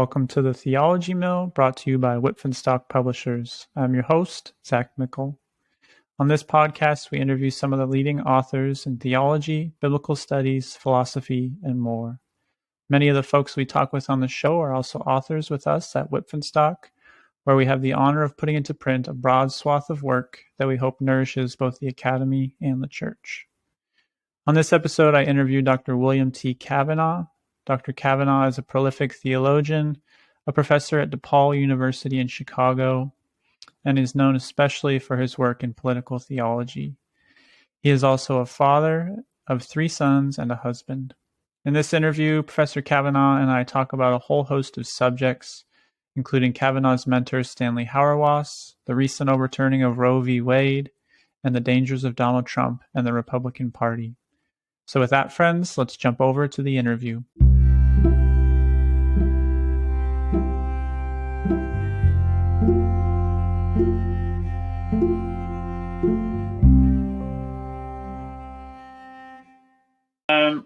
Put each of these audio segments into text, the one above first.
Welcome to the Theology Mill, brought to you by Whitfenstock Publishers. I'm your host, Zach Mickle. On this podcast, we interview some of the leading authors in theology, biblical studies, philosophy, and more. Many of the folks we talk with on the show are also authors with us at Whitfenstock, where we have the honor of putting into print a broad swath of work that we hope nourishes both the academy and the church. On this episode, I interviewed Dr. William T. Cavanaugh. Dr. Cavanaugh is a prolific theologian, a professor at Depaul University in Chicago, and is known especially for his work in political theology. He is also a father of 3 sons and a husband. In this interview, Professor Cavanaugh and I talk about a whole host of subjects, including Cavanaugh's mentor Stanley Hauerwas, the recent overturning of Roe v. Wade, and the dangers of Donald Trump and the Republican Party. So with that, friends, let's jump over to the interview.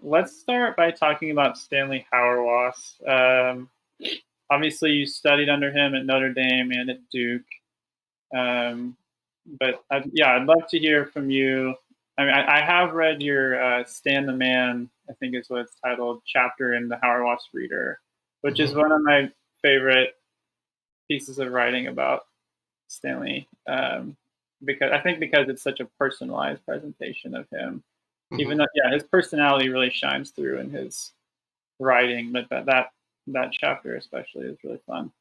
Let's start by talking about Stanley Hauerwas. Obviously, you studied under him at Notre Dame and at Duke. But I'd love to hear from you. I mean, I have read your Stan the Man, I think is what it's titled, chapter in the Hauerwas Reader, which is one of my favorite pieces of writing about Stanley, because it's such a personalized presentation of him. Even though, his personality really shines through in his writing, but that chapter especially is really fun.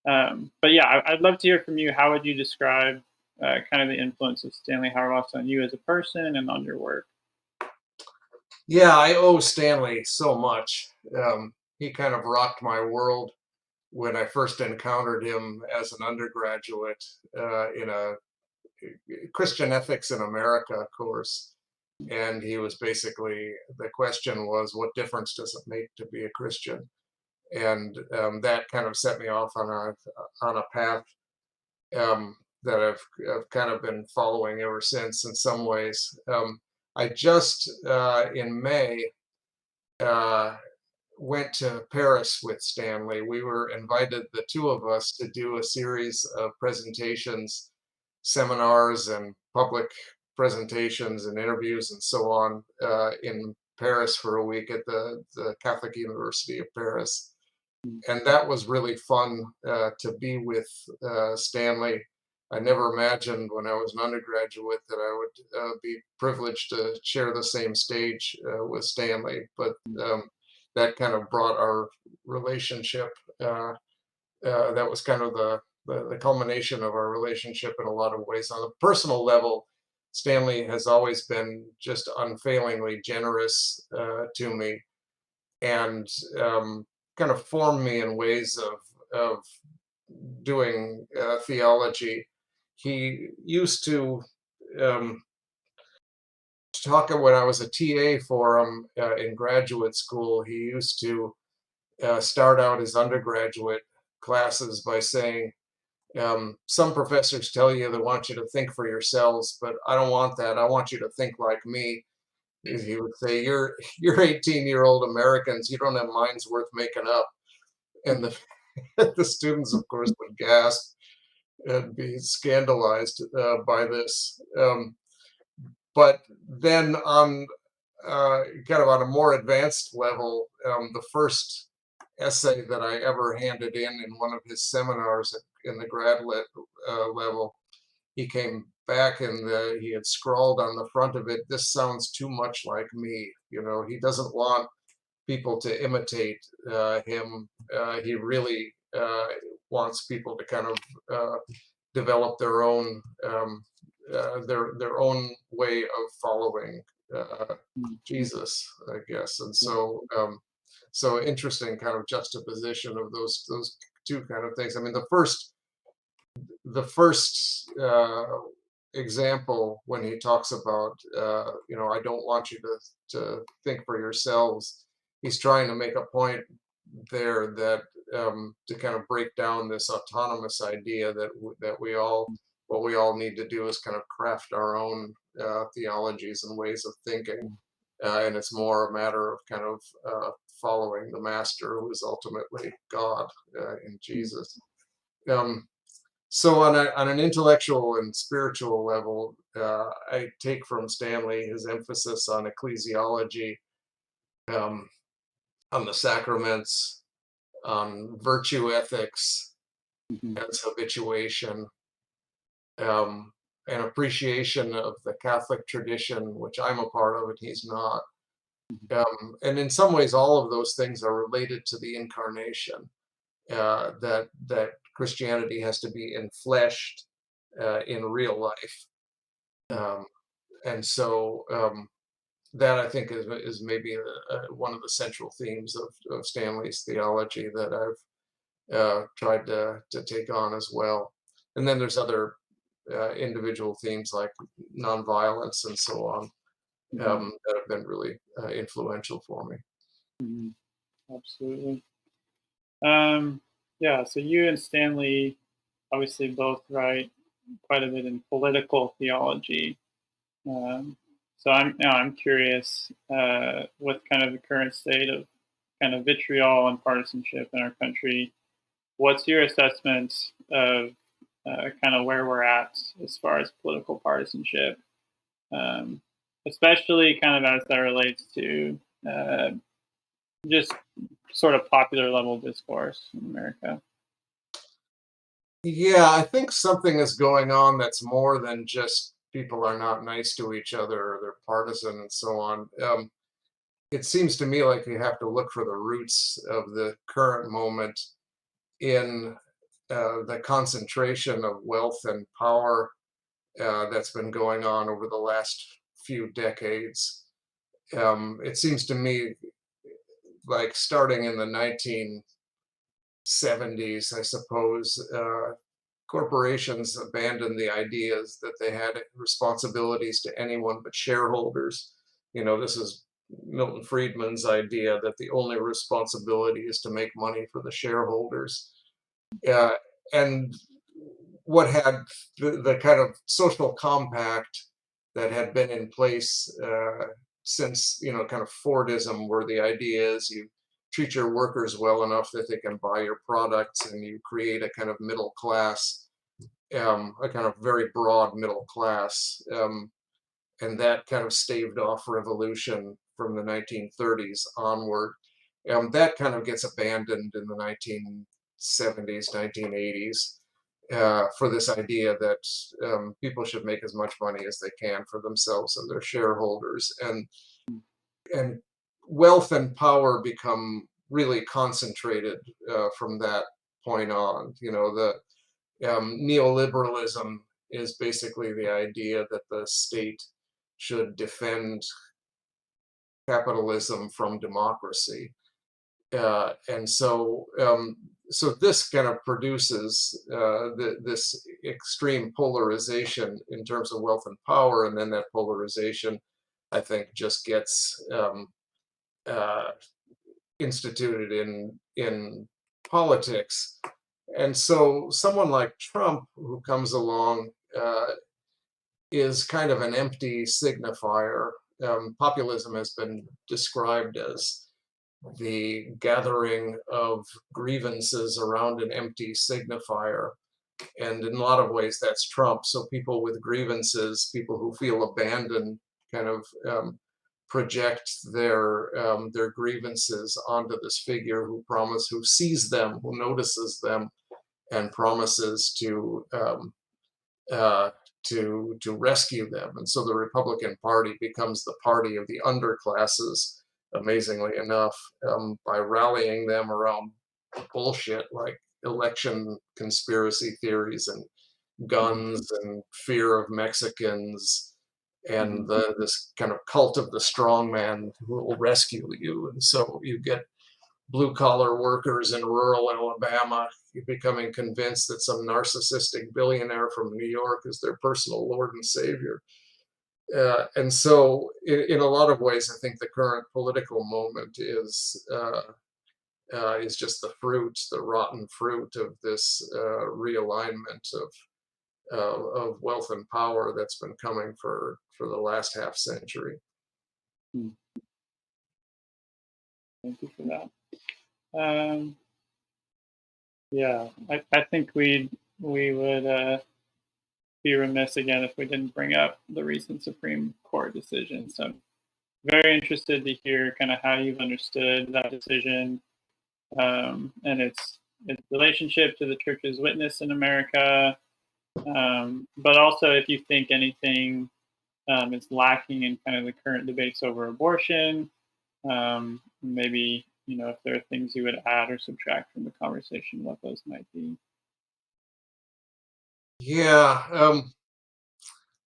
I'd love to hear from you. How would you describe kind of the influence of Stanley Hauerwas on you as a person and on your work? Yeah, I owe Stanley so much. He kind of rocked my world when I first encountered him as an undergraduate in a Christian Ethics in America course. And he was basically, the question was, what difference does it make to be a Christian? And that kind of set me off on a path that I've kind of been following ever since in some ways. I just, in May, went to Paris with Stanley. We were invited, the 2 of us, to do a series of presentations, seminars, and public presentations and interviews and so on in Paris for a week at the Catholic University of Paris. And that was really fun to be with Stanley. I never imagined when I was an undergraduate that I would be privileged to share the same stage with Stanley, but that kind of brought our relationship. That was kind of the culmination of our relationship in a lot of ways. On a personal level, Stanley has always been just unfailingly generous to me, and kind of formed me in ways of doing theology. He used to talk when I was a TA for him in graduate school. He used to start out his undergraduate classes by saying, some professors tell you they want you to think for yourselves, but I don't want that. I want you to think like me. He would say, you're 18-year-old Americans, you don't have minds worth making up. And the students, of course, would gasp and be scandalized by this. But then on kind of on a more advanced level, the first essay that I ever handed in one of his seminars in the grad level, he came back and he had scrawled on the front of it, "This sounds too much like me." You know, he doesn't want people to imitate him. He really wants people to kind of develop their own way of following Jesus, I guess. And so so interesting kind of juxtaposition of those 2 kind of things. I mean, the first example, when he talks about I don't want you to think for yourselves, he's trying to make a point there that to kind of break down this autonomous idea that what we all need to do is kind of craft our own theologies and ways of thinking. and it's more a matter of kind of following the master, who is ultimately God in Jesus. Um, so on an intellectual and spiritual level, I take from Stanley his emphasis on ecclesiology, um, on the sacraments, on virtue ethics Mhm. as habituation, um, an appreciation of the Catholic tradition, which I'm a part of and he's not. Mhm. And in some ways, all of those things are related to the incarnation. That Christianity has to be enfleshed in real life, um, and so that I think is maybe one of the central themes of Stanley's theology that I've tried to take on as well. And then there's other individual themes like nonviolence and so on Mhm. that have been really influential for me. Mhm. Absolutely. Um, yeah, so you and Stanley obviously both write quite a bit in political theology. Um, so I'm curious, with kind of the current state of kind of vitriol and partisanship in our country. What's your assessment of kind of where we're at as far as political partisanship, um, especially kind of as that relates to uh, just sort of popular level discourse in America? Yeah, I think something is going on that's more than just people are not nice to each other or they're partisan and so on. It seems to me like you have to look for the roots of the current moment in the concentration of wealth and power that's been going on over the last few decades. It seems to me like starting in the 1970s, I suppose, corporations abandoned the ideas that they had responsibilities to anyone but shareholders. This is Milton Friedman's idea that the only responsibility is to make money for the shareholders. Uh, and what had the kind of social compact that had been in place since, kind of Fordism, where the idea is you treat your workers well enough that they can buy your products and you create a kind of middle class, a kind of very broad middle class. And that kind of staved off revolution from the 1930s onward. That kind of gets abandoned in the 1970s, 1980s, for this idea that people should make as much money as they can for themselves and their shareholders. And wealth and power become really concentrated from that point on. Neoliberalism is basically the idea that the state should defend capitalism from democracy. And so this kind of produces this extreme polarization in terms of wealth and power, and then that polarization, I think, just gets uh, instituted in politics. And so someone like Trump, who comes along, is kind of an empty signifier. Populism has been described as the gathering of grievances around an empty signifier. And in a lot of ways, that's Trump. So people with grievances, people who feel abandoned, kind of project their grievances onto this figure who sees them, who notices them, and promises uh, to rescue them. And so the Republican Party becomes the party of the underclasses, amazingly enough, by rallying them around bullshit like election conspiracy theories and Mhm. guns and fear of Mexicans and Mhm. this kind of cult of the strong man who will rescue you. And so you get blue collar workers in rural Alabama becoming convinced that some narcissistic billionaire from New York is their personal Lord and Savior. And so, in a lot of ways, I think the current political moment is just the fruit, the rotten fruit of this realignment of wealth and power that's been coming for the last half century. Hmm. Thank you for that. Yeah, I think we would be remiss again if we didn't bring up the recent Supreme Court decision. So I'm very interested to hear kind of how you've understood that decision, and its relationship to the church's witness in America, but also if you think anything is lacking in kind of the current debates over abortion. Maybe, if there are things you would add or subtract from the conversation, what those might be. Yeah,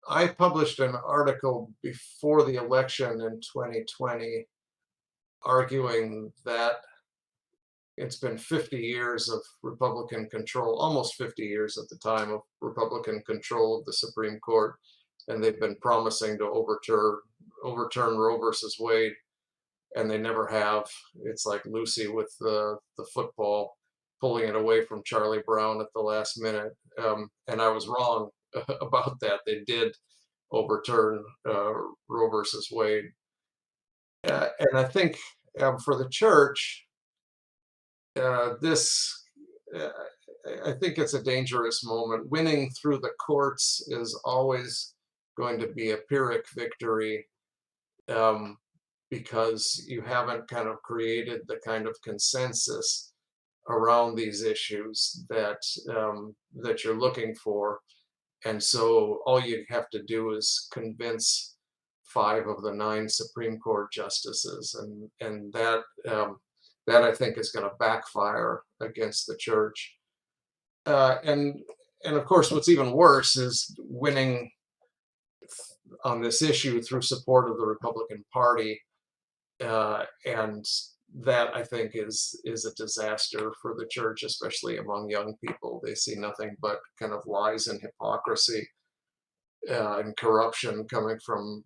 I published an article before the election in 2020 arguing that it's been 50 years of Republican control, almost 50 years at the time of Republican control of the Supreme Court, and they've been promising to overturn Roe versus Wade, and they never have. It's like Lucy with the football, pulling it away from Charlie Brown at the last minute. And I was wrong about that. They did overturn Roe versus Wade. And I think for the church, this, I think it's a dangerous moment. Winning through the courts is always going to be a Pyrrhic victory, because you haven't kind of created the kind of consensus around these issues that that you're looking for. And so all you have to do is convince 5 of the 9 Supreme Court justices, and that that I think is going to backfire against the church. And of course, what's even worse is winning on this issue through support of the Republican Party, and that I think is a disaster for the church, especially among young people. They see nothing but kind of lies and hypocrisy and corruption coming from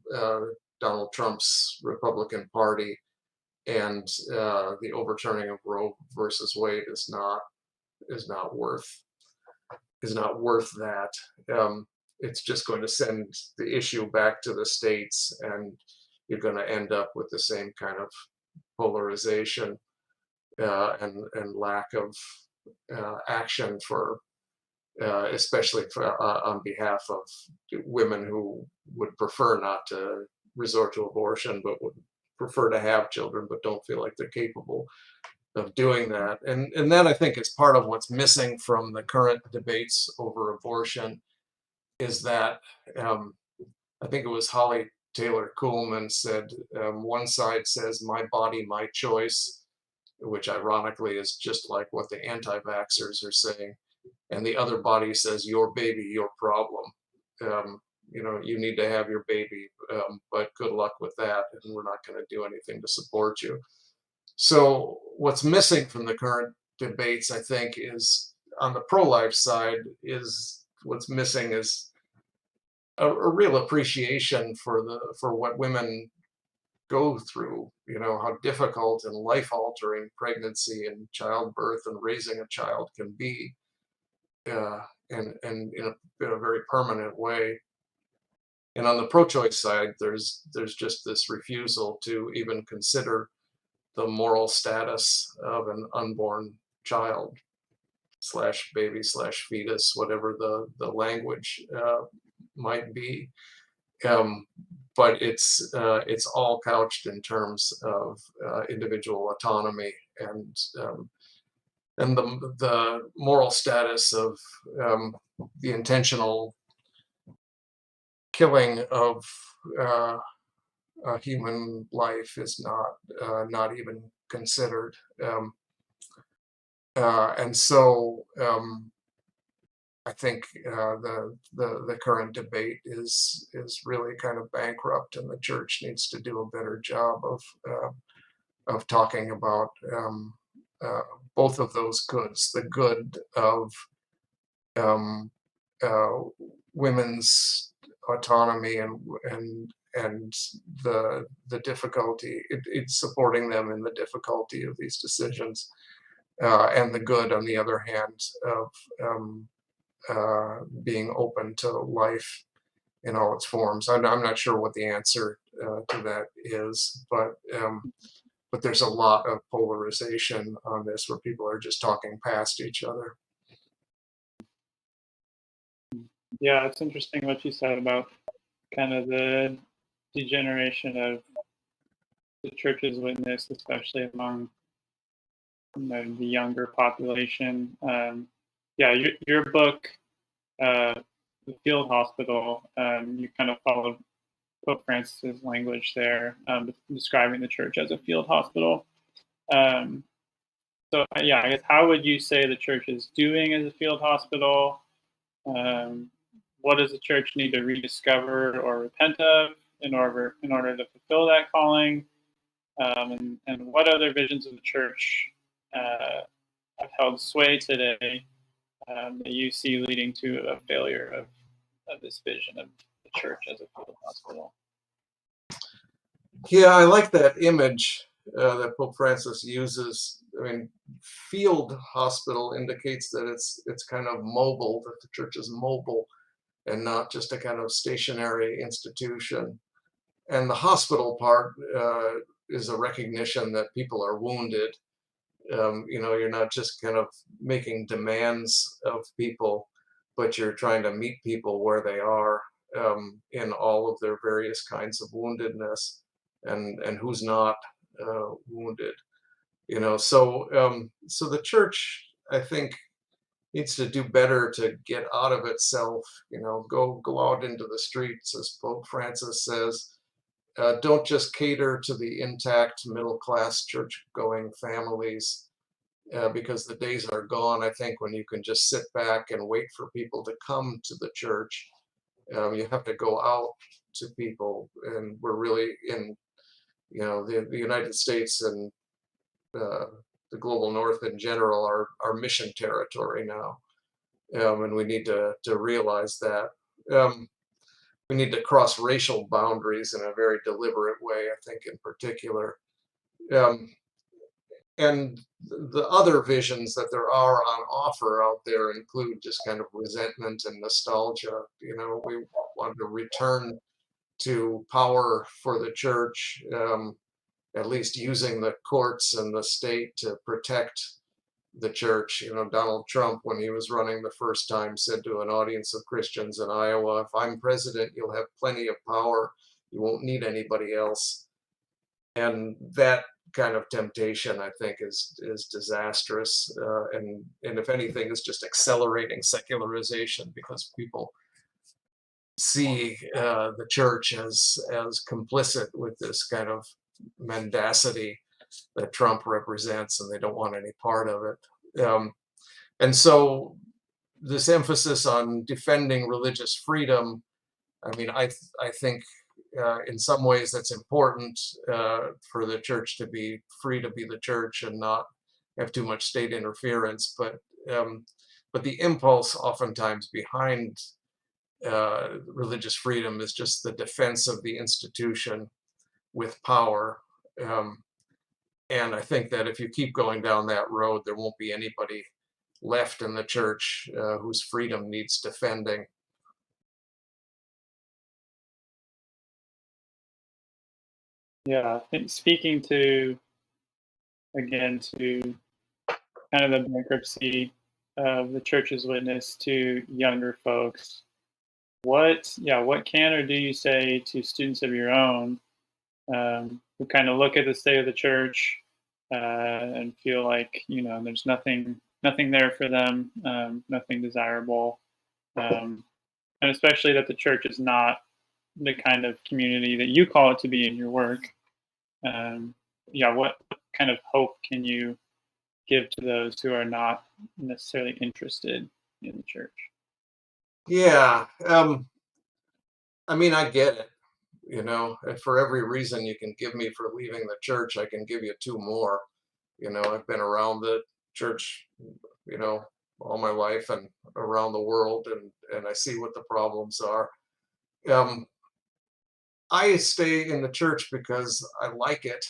Donald Trump's Republican Party, and the overturning of Roe versus Wade is not worth that. It's just going to send the issue back to the states, and you're going to end up with the same kind of polarization and lack of action for, especially for, on behalf of women who would prefer not to resort to abortion, but would prefer to have children, but don't feel like they're capable of doing that. And that, I think, is part of what's missing from the current debates over abortion, is that I think it was Holly Taylor Coolman said, one side says my body, my choice, which ironically is just like what the anti-vaxxers are saying, and the other body says your baby, your problem. You need to have your baby, but good luck with that, and we're not going to do anything to support you. So what's missing from the current debates, I think, is on the pro-life side, is what's missing is a real appreciation for what women go through, how difficult and life-altering pregnancy and childbirth and raising a child can be, and in a very permanent way. And on the pro-choice side, there's just this refusal to even consider the moral status of an unborn child slash baby slash fetus, whatever the language might be. But it's all couched in terms of individual autonomy and the moral status of the intentional killing of a human life is not even considered. And so I think the current debate is really kind of bankrupt, and the church needs to do a better job of talking about both of those goods: the good of women's autonomy and the difficulty, it's supporting them in the difficulty of these decisions, and the good, on the other hand, of being open to life in all its forms. I'm not sure what the answer to that is, but there's a lot of polarization on this where people are just talking past each other. Yeah, it's interesting what you said about kind of the degeneration of the church's witness, especially among the younger population. Yeah, your book, The Field Hospital, you kind of followed Pope Francis's language there, describing the church as a field hospital. So yeah, I guess how would you say the church is doing as a field hospital? What does the church need to rediscover or repent of in order to fulfill that calling? And what other visions of the church have held sway today that you see leading to a failure of this vision of the church as a field hospital? Yeah, I like that image that Pope Francis uses. I mean, field hospital indicates that it's kind of mobile, that the church is mobile and not just a kind of stationary institution. And the hospital part is a recognition that people are wounded. You're not just kind of making demands of people, but you're trying to meet people where they are in all of their various kinds of woundedness, and who's not wounded. So the church, I think, needs to do better to get out of itself. Go out into the streets, as Pope Francis says. Don't just cater to the intact middle-class church-going families, because the days are gone, I think, when you can just sit back and wait for people to come to the church. You have to go out to people, and we're really in, the United States and the global North in general are mission territory now, and we need to realize that. We need to cross racial boundaries in a very deliberate way, I think, in particular. And the other visions that there are on offer out there include just kind of resentment and nostalgia. We want to return to power for the church, at least using the courts and the state to protect the church. Donald Trump, when he was running the first time, said to an audience of Christians in Iowa, "If I'm president, you'll have plenty of power. You won't need anybody else." And that kind of temptation, I think, is disastrous, and if anything, is just accelerating secularization, because people see the church as complicit with this kind of mendacity that Trump represents, and they don't want any part of it. And so this emphasis on defending religious freedom, I mean, I think in some ways that's important for the church to be free to be the church and not have too much state interference. But the impulse oftentimes behind religious freedom is just the defense of the institution with power. And I think that if you keep going down that road, there won't be anybody left in the church whose freedom needs defending. Yeah, I think speaking to kind of the bankruptcy of the church's witness to younger folks, what can or do you say to students of your own who kind of look at the state of the church and feel like there's nothing there for them, nothing desirable, and especially that the church is not the kind of community that you call it to be in your work? What kind of hope can you give to those who are not necessarily interested in the church? Yeah, I mean, I get it. And for every reason you can give me for leaving the church, I can give you two more. I've been around the church, all my life and around the world, and I see what the problems are. I stay in the church because I like it,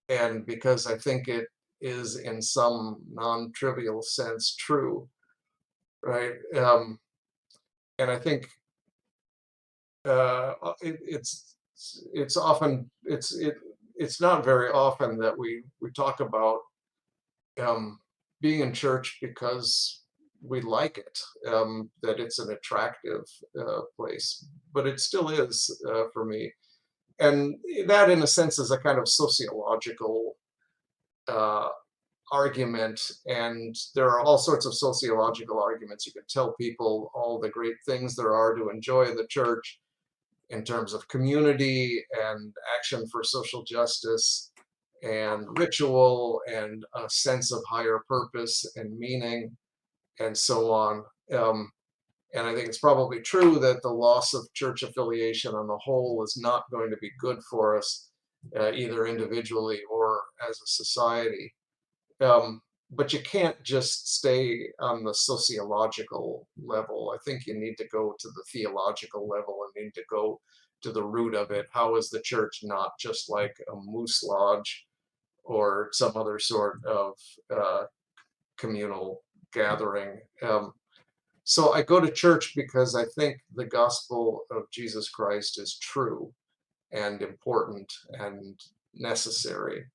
and because I think it is in some non-trivial sense true, right? And I think it's often it's not very often that we talk about being in church because we like it, that it's an attractive place, but it still is for me. And that, in a sense, is a kind of sociological uh, argument. And there are all sorts of sociological arguments. You can tell people all the great things there are to enjoy in the church in terms of community and action for social justice and ritual and a sense of higher purpose and meaning and so on. And I think it's probably true that the loss of church affiliation on the whole is not going to be good for us, either individually or as a society. But you can't just stay on the sociological level. I think you need to go to the theological level and need to go to the root of it. How is the church not just like a moose lodge or some other sort of communal gathering? So I go to church because I think the gospel of Jesus Christ is true and important and necessary.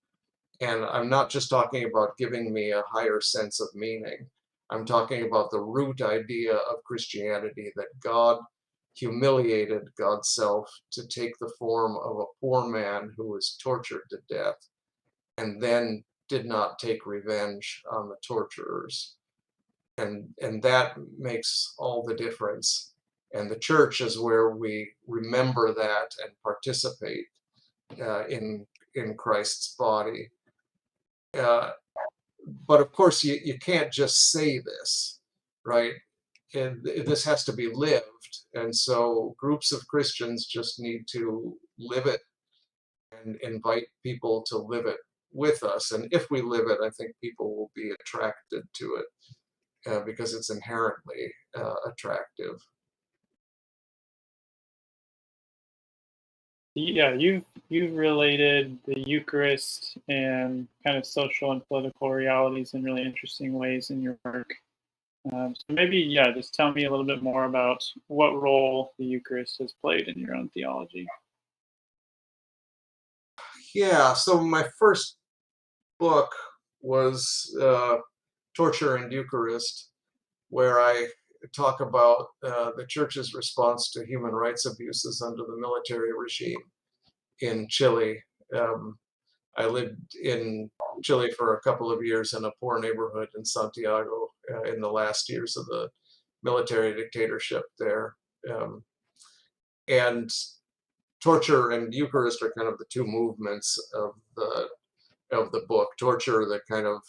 And I'm not just talking about giving me a higher sense of meaning. I'm talking about the root idea of Christianity, that God humiliated God's self to take the form of a poor man who was tortured to death and then did not take revenge on the torturers. And that makes all the difference. And the church is where we remember that and participate in Christ's body. But of course, you can't just say this, right? And this has to be lived. And so groups of Christians just need to live it and invite people to live it with us. And if we live it, I think people will be attracted to it. Because it's inherently attractive. Yeah, you've related the Eucharist and kind of social and political realities in really interesting ways in your work. So maybe, yeah, just tell me a little bit more about what role the Eucharist has played in your own theology. Yeah, so my first book was Torture and Eucharist, where I talk about the church's response to human rights abuses under the military regime in Chile. I lived in Chile for a couple of years in a poor neighborhood in Santiago in the last years of the military dictatorship there. And torture and Eucharist are kind of the two movements of the book. Torture, the kind of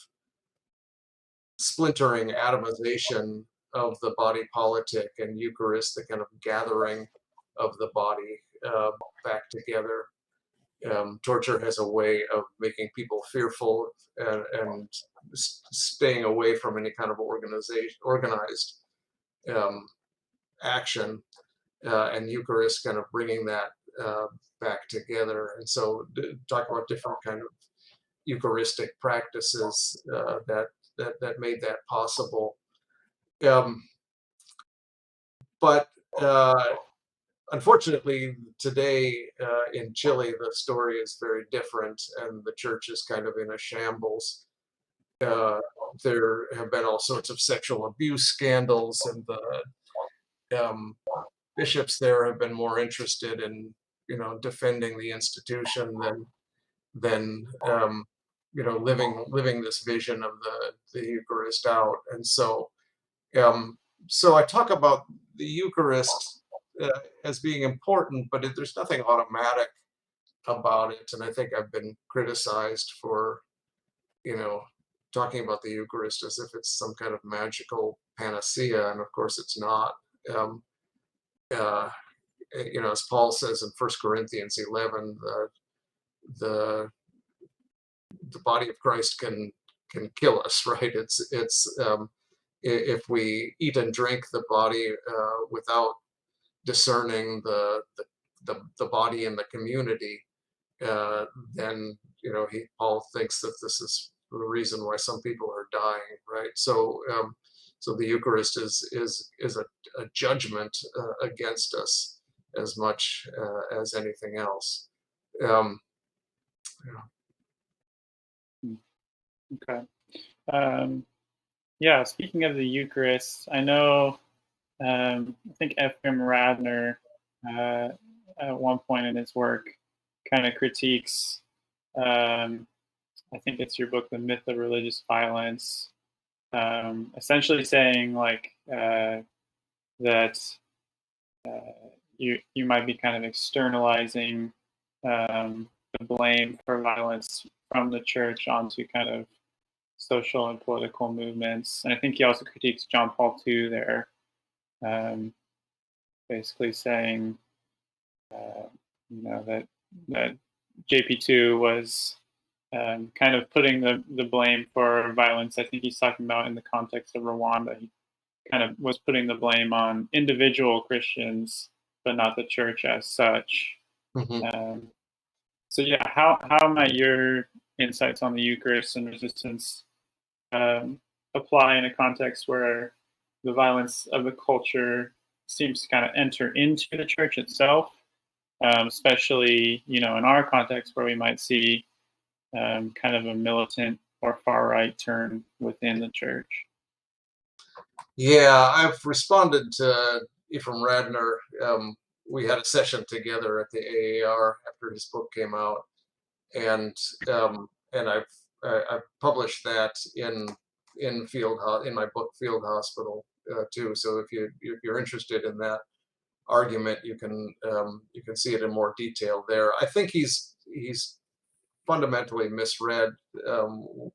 splintering atomization of the body politic, and Eucharist, the kind of gathering of the body back together. Torture has a way of making people fearful and staying away from any kind of organized action, and Eucharist kind of bringing that back together. And so talk about different kind of Eucharistic practices that made that possible. But unfortunately, today in Chile, the story is very different, and the church is kind of in a shambles. There have been all sorts of sexual abuse scandals, and the bishops there have been more interested in, defending the institution than living this vision of the Eucharist out. And so I talk about the Eucharist as being important, but there's nothing automatic about it. And I think I've been criticized for, talking about the Eucharist as if it's some kind of magical panacea, and of course it's not. As Paul says in 1 Corinthians 11, the body of Christ can kill us, right? It's if we eat and drink the body without discerning the body in the community, then Paul thinks that this is the reason why some people are dying, right? So the Eucharist is a judgment against us, as much as anything else. Yeah. Okay. Yeah, speaking of the Eucharist, I know, I think F.M. Radner, at one point in his work, kind of critiques, I think it's your book, The Myth of Religious Violence, essentially saying like that you might be kind of externalizing the blame for violence from the church onto kind of social and political movements. And I think he also critiques John Paul II there, basically saying, that JP2 was kind of putting the blame for violence. I think he's talking about in the context of Rwanda. He kind of was putting the blame on individual Christians, but not the church as such. Mm-hmm. So yeah, how might your insights on the Eucharist and resistance apply in a context where the violence of the culture seems to kind of enter into the church itself, especially in our context where we might see kind of a militant or far right turn within the church? Yeah, I've responded to Ephraim Radner. We had a session together at the AAR after his book came out, and I've published that in my book Field Hospital too. So if you're interested in that argument, you can see it in more detail there. I think he's fundamentally misread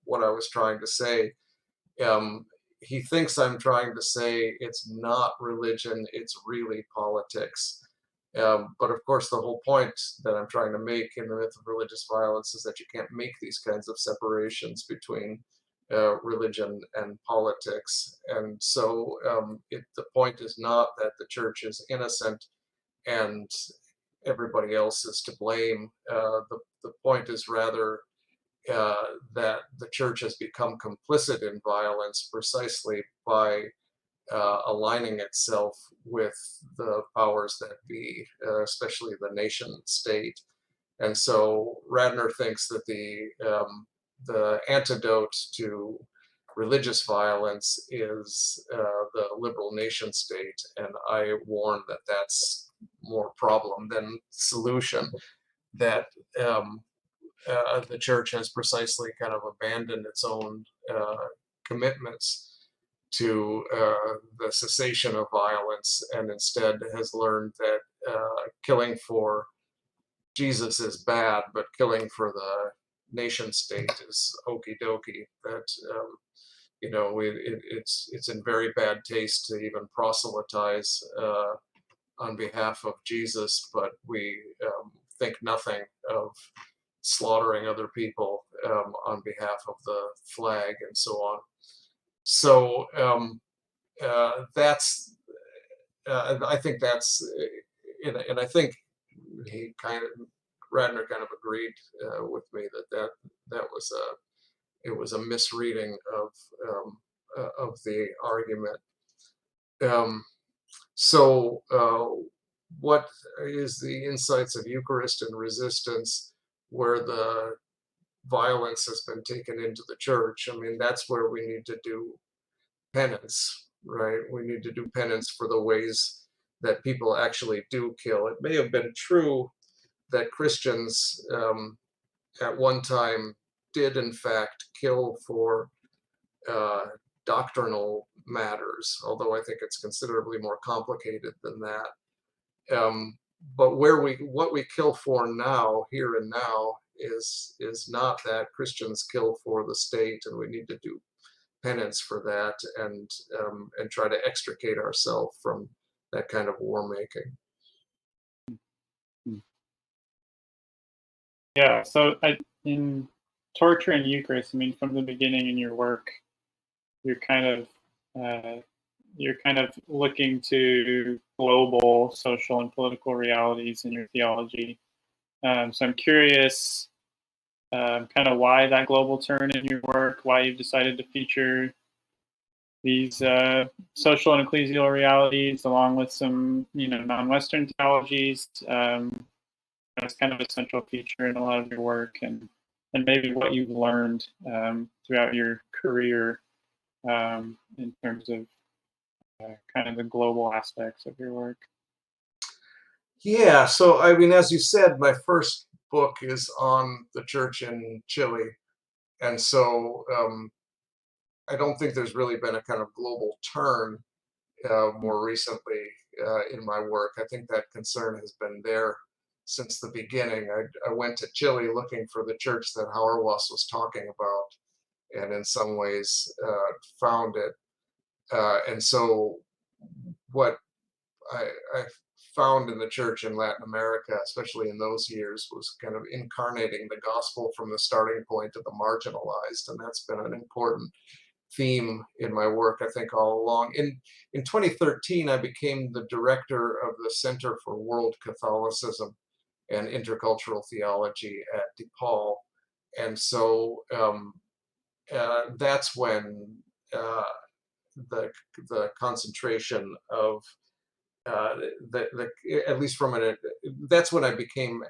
what I was trying to say. He thinks I'm trying to say it's not religion, it's really politics. But of course, the whole point that I'm trying to make in the myth of religious violence is that you can't make these kinds of separations between religion and politics. And so the point is not that the church is innocent and everybody else is to blame. The point is rather that the church has become complicit in violence precisely by aligning itself with the powers that be, especially the nation state. And so Radner thinks that the antidote to religious violence is the liberal nation state, and I warn that that's more problem than solution. That the church has precisely kind of abandoned its own commitments to the cessation of violence, and instead has learned that killing for Jesus is bad, but killing for the nation state is okie dokie. That it's in very bad taste to even proselytize on behalf of Jesus, but we think nothing of slaughtering other people on behalf of the flag and so on. So I think that's, and I think Radner kind of agreed with me that was a misreading of the argument. So what is the insights of Eucharist and resistance where the violence has been taken into the church? I mean, that's where we need to do penance, right? We need to do penance for the ways that people actually do kill. It may have been true that Christians at one time did in fact kill for doctrinal matters, although I think it's considerably more complicated than that. But what we kill for now, here and now, is not that. Christians kill for the state, and we need to do penance for that, and try to extricate ourselves from that kind of war making. Yeah, so in Torture and Eucharist, I mean, from the beginning in your work, you're kind of looking to global social and political realities in your theology. So I'm curious, kind of why that global turn in your work, why you've decided to feature these social and ecclesial realities, along with some, non-Western theologies. That's kind of a central feature in a lot of your work, and maybe what you've learned throughout your career in terms of kind of the global aspects of your work. Yeah, so I mean, as you said, my first book is on the church in Chile, and so I don't think there's really been a kind of global turn more recently in my work. I think that concern has been there since the beginning. I went to Chile looking for the church that Hauerwas was talking about, and in some ways found it. And so what I found in the church in Latin America, especially in those years, was kind of incarnating the gospel from the starting point of the marginalized, and that's been an important theme in my work, I think, all along. In 2013, I became the director of the Center for World Catholicism and Intercultural Theology at Depaul, and so that's when the concentration of at least from that's when I became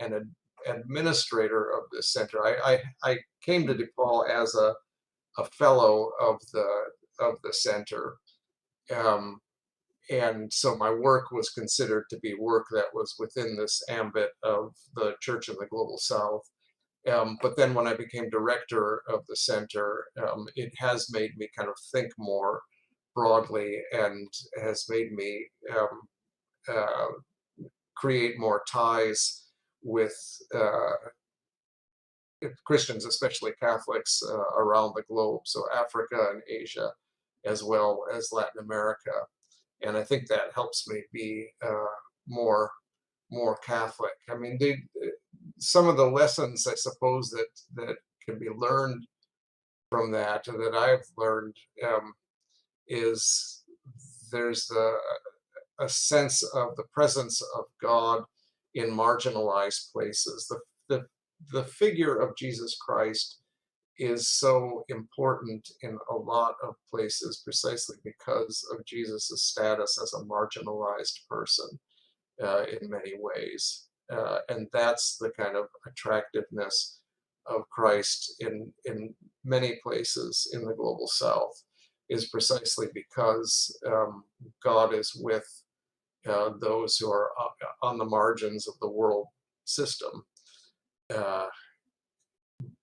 an administrator of this center. I came to DePaul as a fellow of the center, and so my work was considered to be work that was within this ambit of the Church in the Global South. But then when I became director of the center, it has made me kind of think more broadly and has made me create more ties with Christians, especially Catholics, around the globe, so Africa and Asia, as well as Latin America. And I think that helps me be more Catholic. I mean, some of the lessons, I suppose, that can be learned from that, and that I've learned, is there's a sense of the presence of God in marginalized places. The figure of Jesus Christ is so important in a lot of places precisely because of Jesus' status as a marginalized person in many ways. And that's the kind of attractiveness of Christ in many places in the Global South, is precisely because God is with those who are on the margins of the world system.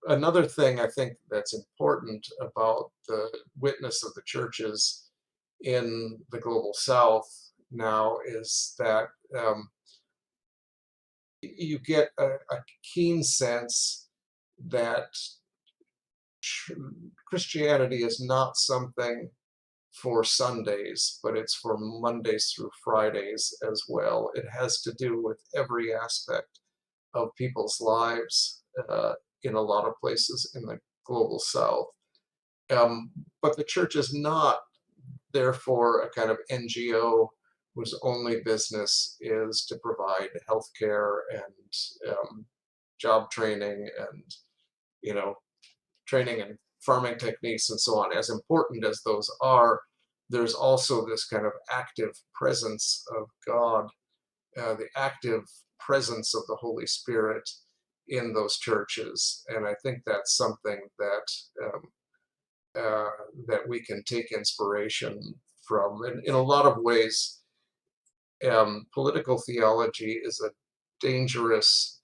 Another thing I think that's important about the witness of the churches in the Global South now is that you get a keen sense that Christianity is not something for Sundays, but it's for Mondays through Fridays as well. It has to do with every aspect of people's lives in a lot of places in the Global South. But the church is not, therefore, a kind of NGO whose only business is to provide healthcare and job training and, training in farming techniques and so on. As important as those are, there's also this kind of active presence of God, the active presence of the Holy Spirit in those churches. And I think that's something that we can take inspiration from. And in a lot of ways, political theology is a dangerous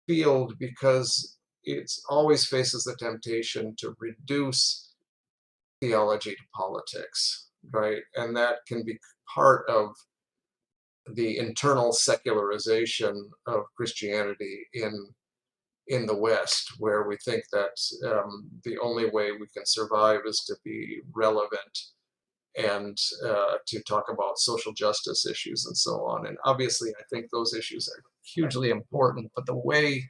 field because it always faces the temptation to reduce theology to politics, right? And that can be part of the internal secularization of Christianity in the West, where we think that the only way we can survive is to be relevant and to talk about social justice issues and so on. And obviously, I think those issues are hugely important, but the way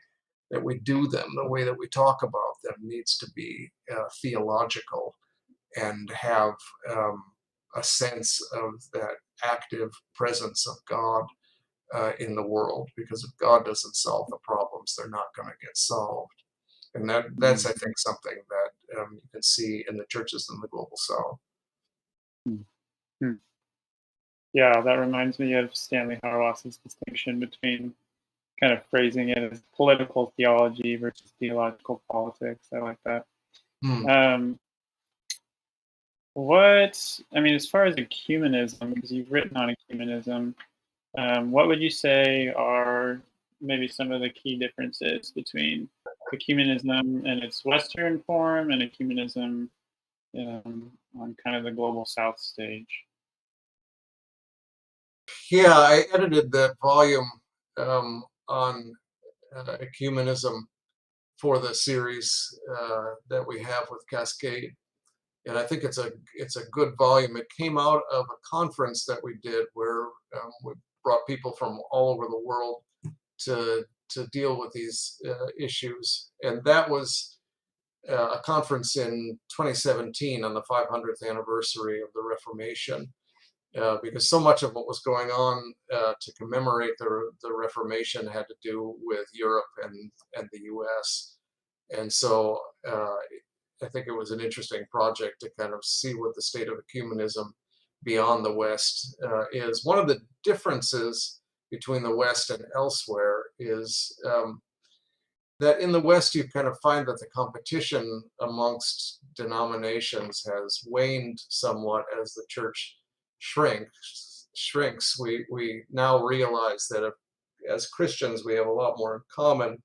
that we do them, the way that we talk about them, needs to be theological and have a sense of that active presence of God in the world, because if God doesn't solve the problems, they're not going to get solved. And that's, I think, something you can see in the churches in the global south. Hmm. Yeah, that reminds me of Stanley Hauerwas' distinction between kind of phrasing it as political theology versus theological politics. I like that. Hmm. As far as ecumenism, because you've written on ecumenism, what would you say are maybe some of the key differences between ecumenism in its Western form and ecumenism on kind of the global South stage? Yeah, I edited that volume on ecumenism for the series that we have with Cascade, and I think it's a good volume. It came out of a conference that we did where we brought people from all over the world to deal with these issues, and that was a conference in 2017 on the 500th anniversary of the Reformation. Because so much of what was going on to commemorate the Reformation had to do with Europe and the U.S. And so I think it was an interesting project to kind of see what the state of ecumenism beyond the West is. One of the differences between the West and elsewhere is that in the West you kind of find that the competition amongst denominations has waned somewhat as the church shrinks. We now realize that as Christians we have a lot more in common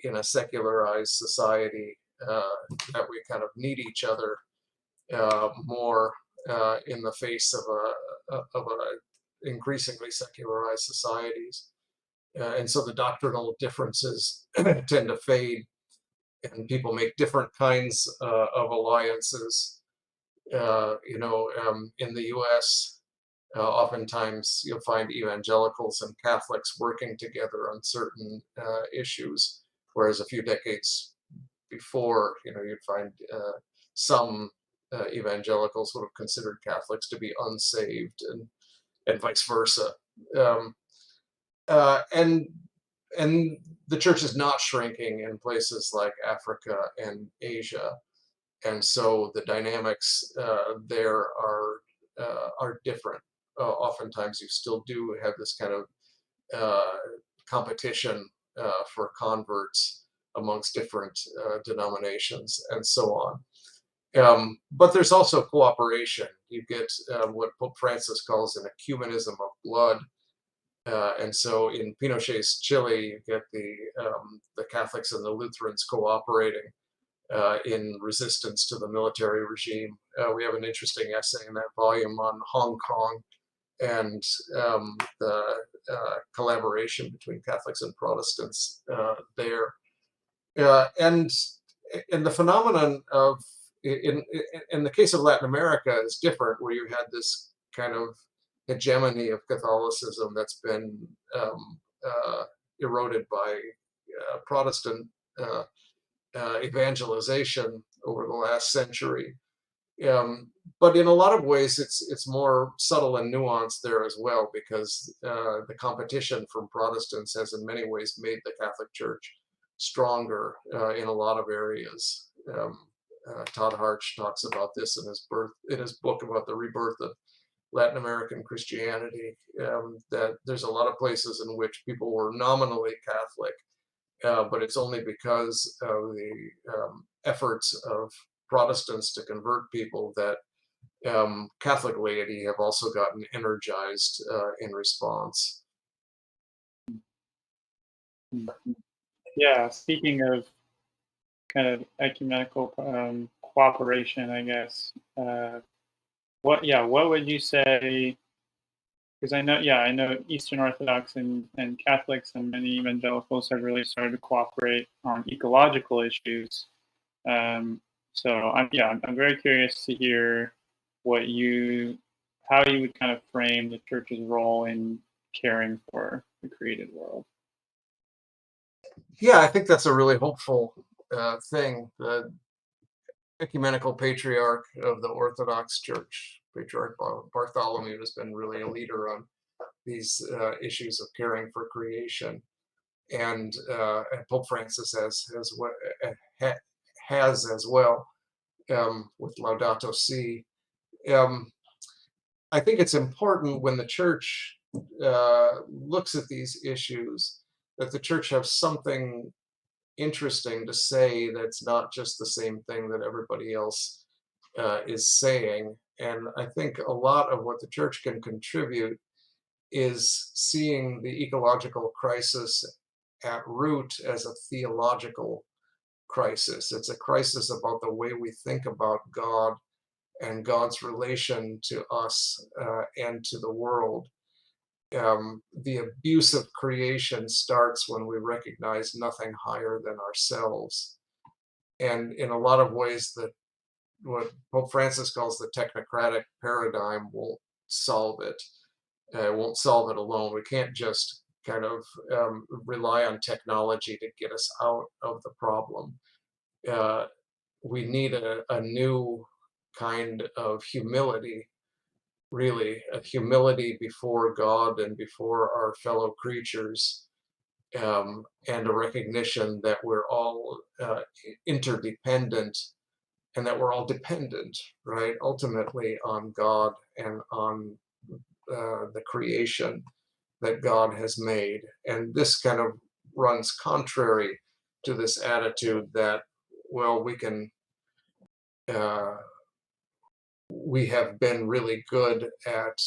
in a secularized society, that we kind of need each other more in the face of a increasingly secularized societies. And so the doctrinal differences tend to fade, and people make different kinds of alliances. In the U.S., oftentimes you'll find evangelicals and Catholics working together on certain issues, whereas a few decades before, you'd find some evangelicals would have considered Catholics to be unsaved, and vice versa. And the church is not shrinking in places like Africa and Asia, and so the dynamics there are different. Oftentimes, you still do have this kind of competition for converts amongst different denominations, and so on. But there's also cooperation. You get what Pope Francis calls an ecumenism of blood. And so in Pinochet's Chile, you get the Catholics and the Lutherans cooperating in resistance to the military regime. We have an interesting essay in that volume on Hong Kong and the collaboration between Catholics and Protestants there. And the phenomenon of, in the case of Latin America, is different, where you had this kind of hegemony of Catholicism that's been eroded by Protestant evangelization over the last century. But in a lot of ways, it's more subtle and nuanced there as well, because the competition from Protestants has in many ways made the Catholic Church stronger in a lot of areas. Todd Harch talks about this in his book about the rebirth of Latin American Christianity, that there's a lot of places in which people were nominally Catholic, but it's only because of the efforts of Protestants to convert people that Catholic laity have also gotten energized in response. Yeah, speaking of kind of ecumenical cooperation, I guess, what would you say? Because I know Eastern Orthodox and Catholics and many evangelicals have really started to cooperate on ecological issues. So I'm very curious to hear how you would kind of frame the church's role in caring for the created world. Yeah, I think that's a really hopeful thing. The ecumenical patriarch of the Orthodox Church, Patriarch Bartholomew, has been really a leader on these issues of caring for creation, and Pope Francis has as well, with Laudato Si. I think it's important when the church looks at these issues that the church has something interesting to say that's not just the same thing that everybody else is saying. And I think a lot of what the church can contribute is seeing the ecological crisis at root as a theological crisis. It's a crisis about the way we think about God and God's relation to us and to the world. The abuse of creation starts when we recognize nothing higher than ourselves. And in a lot of ways, that what Pope Francis calls the technocratic paradigm won't solve it. It won't solve it alone. We can't just kind of rely on technology to get us out of the problem. We need a new kind of humility, really, a humility before God and before our fellow creatures, and a recognition that we're all interdependent and that we're all dependent, right, ultimately on God and on the creation that God has made. And this kind of runs contrary to this attitude that, well, we have been really good at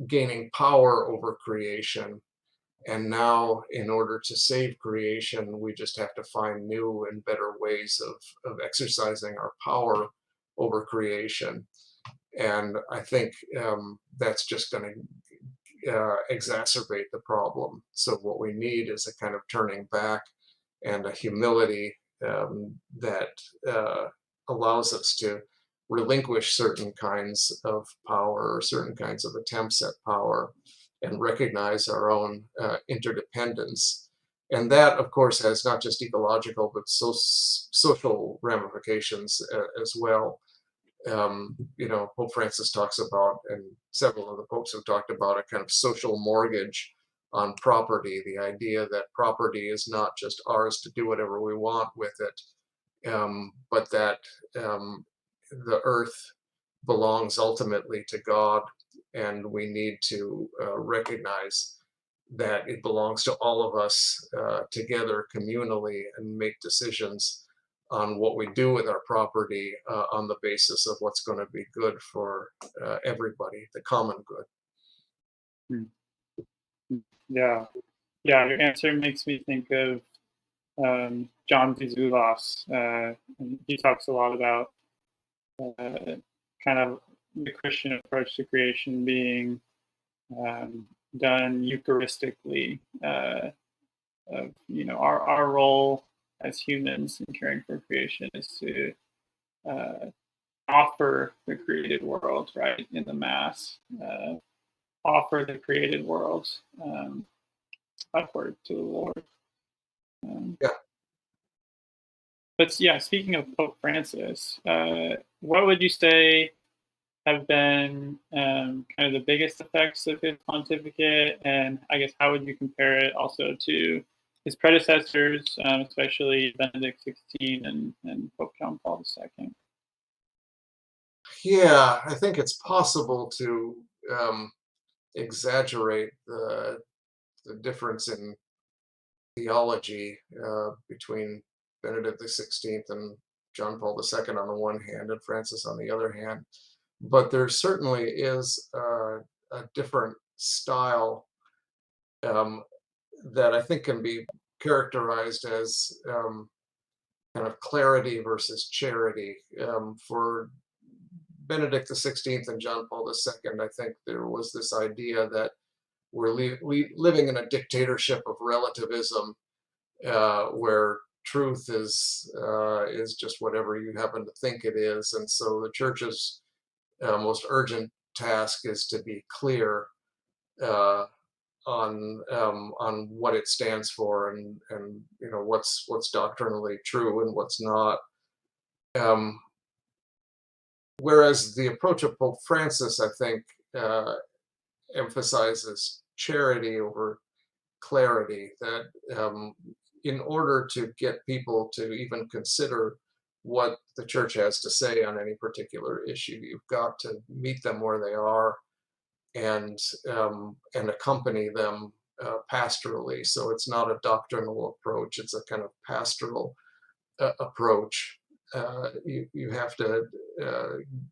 gaining power over creation, and now in order to save creation, we just have to find new and better ways of exercising our power over creation. And I think that's just going to exacerbate the problem. So what we need is a kind of turning back and a humility that allows us to relinquish certain kinds of power or certain kinds of attempts at power and recognize our own interdependence. And that, of course, has not just ecological, but social ramifications as well. Pope Francis talks about, and several of the popes have talked about, a kind of social mortgage on property, the idea that property is not just ours to do whatever we want with it, but that the earth belongs ultimately to God, and we need to recognize that it belongs to all of us together communally, and make decisions on what we do with our property on the basis of what's going to be good for everybody, the common good. Yeah, your answer makes me think of John Vizoulas. He talks a lot about kind of the Christian approach to creation being done Eucharistically. Our role as humans in caring for creation is to offer the created world, right, in the Mass, offer the created world upward to the Lord. But yeah, speaking of Pope Francis, what would you say have been kind of the biggest effects of his pontificate, and I guess how would you compare it also to his predecessors, especially Benedict XVI and Pope John Paul II? Yeah, I think it's possible to exaggerate the difference in theology between Benedict XVI and John Paul II on the one hand and Francis on the other hand. But there certainly is a different style that I think can be characterized as kind of clarity versus charity. For Benedict XVI and John Paul II, I think there was this idea that we're living in a dictatorship of relativism, where truth is just whatever you happen to think it is. And so the church's most urgent task is to be clear on what it stands for, and what's doctrinally true and what's not. Whereas the approach of Pope Francis, I think, emphasizes charity over clarity. That in order to get people to even consider what the church has to say on any particular issue, you've got to meet them where they are and accompany them pastorally. So it's not a doctrinal approach; it's a kind of pastoral approach. You have to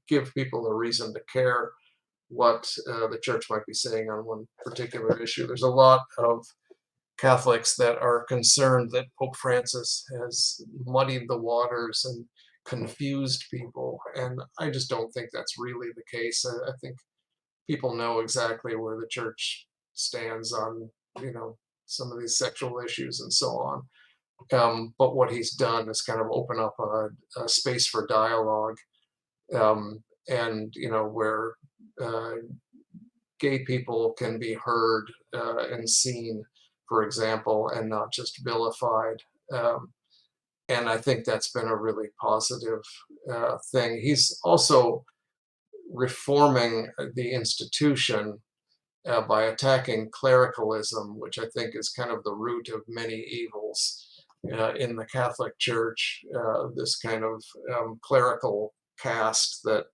give people a reason to care what the church might be saying on one particular issue. There's a lot of Catholics that are concerned that Pope Francis has muddied the waters and confused people, and I just don't think that's really the case. I think people know exactly where the church stands on, some of these sexual issues and so on. But what he's done is kind of open up a space for dialogue, and where gay people can be heard and seen, for example, and not just vilified. And I think that's been a really positive thing. He's also reforming the institution by attacking clericalism, which I think is kind of the root of many evils in the Catholic Church, this kind of clerical caste that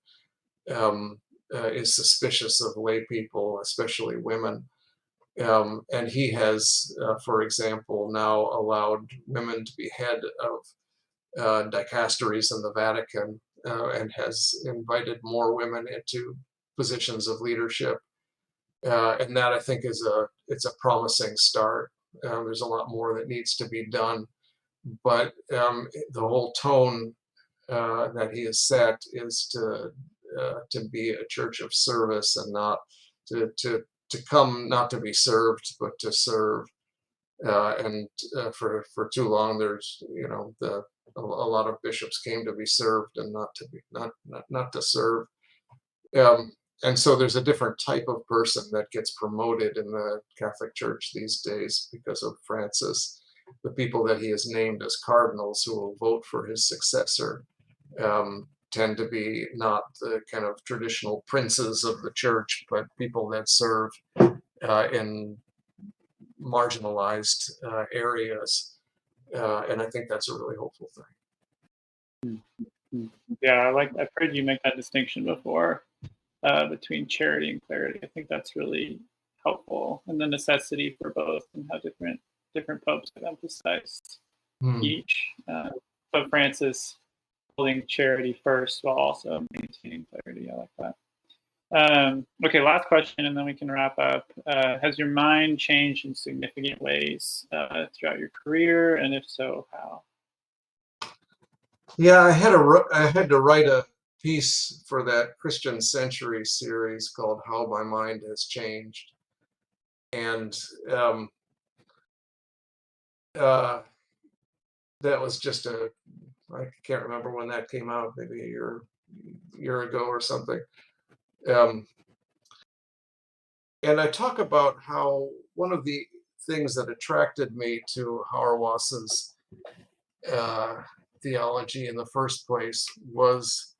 is suspicious of lay people, especially women. And he has, for example, now allowed women to be head of dicasteries in the Vatican, and has invited more women into positions of leadership. And that, I think, it's a promising start. There's a lot more that needs to be done, but the whole tone that he has set is to be a church of service, and not to come not to be served, but to serve. And for too long, there's a lot of bishops came to be served and not to serve. And so there's a different type of person that gets promoted in the Catholic Church these days because of Francis. The people that he has named as cardinals who will vote for his successor tend to be not the kind of traditional princes of the church, but people that serve in marginalized areas. And I think that's a really hopeful thing. Yeah, I've heard you make that distinction before between charity and clarity. I think that's really helpful, and the necessity for both, and how different popes have emphasized each. Pope Francis holding charity first while also maintaining clarity. I like that. Okay, last question, and then we can wrap up. Has your mind changed in significant ways throughout your career, and if so, how? Yeah, I had to write a piece for that Christian Century series called "How My Mind Has Changed," and that was just I can't remember when that came out, maybe a year ago or something. And I talk about how one of the things that attracted me to Hauerwas's theology in the first place was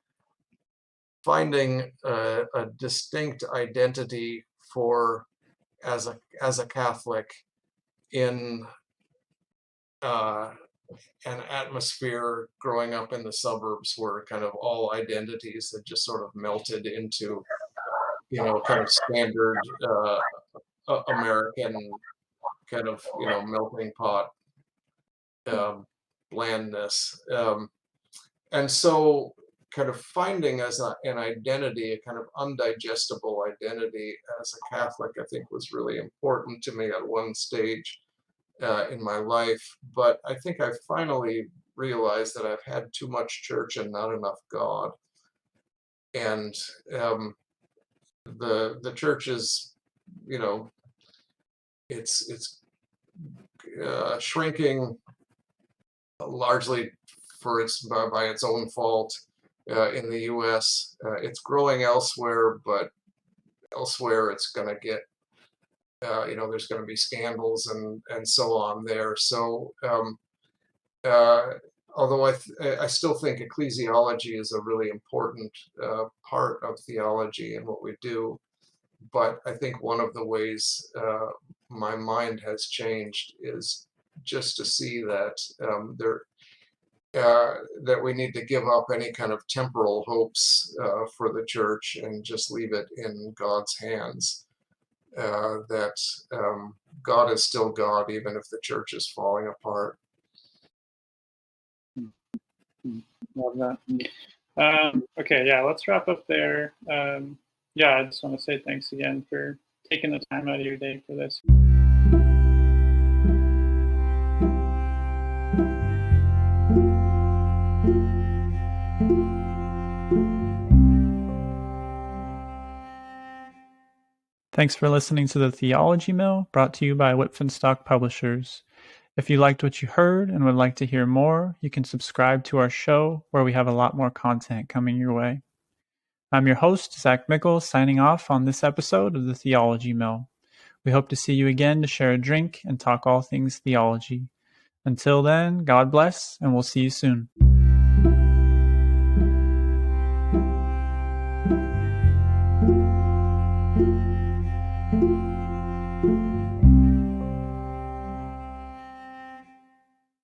finding a distinct identity as a Catholic in an atmosphere growing up in the suburbs where kind of all identities had just sort of melted into kind of standard American kind of melting pot blandness, and so kind of finding as an identity, a kind of undigestible identity as a Catholic, I think was really important to me at one stage in my life. But I think I finally realized that I've had too much church and not enough God. And the church is, it's shrinking largely by its own fault in the U.S. It's growing elsewhere, but elsewhere it's going to get, there's going to be scandals and so on there. So although I still think ecclesiology is a really important part of theology and what we do, but I think one of the ways my mind has changed is just to see that that we need to give up any kind of temporal hopes for the church and just leave it in God's hands. That God is still God, even if the church is falling apart. Love that. Okay, yeah, let's wrap up there. Yeah, I just want to say thanks again for taking the time out of your day for this. Thanks for listening to the Theology Mill, brought to you by Whitfinstock Publishers. If you liked what you heard and would like to hear more, you can subscribe to our show, where we have a lot more content coming your way. I'm your host, Zach Mickle, signing off on this episode of the Theology Mill. We hope to see you again to share a drink and talk all things theology. Until then, God bless, and we'll see you soon. Thank you.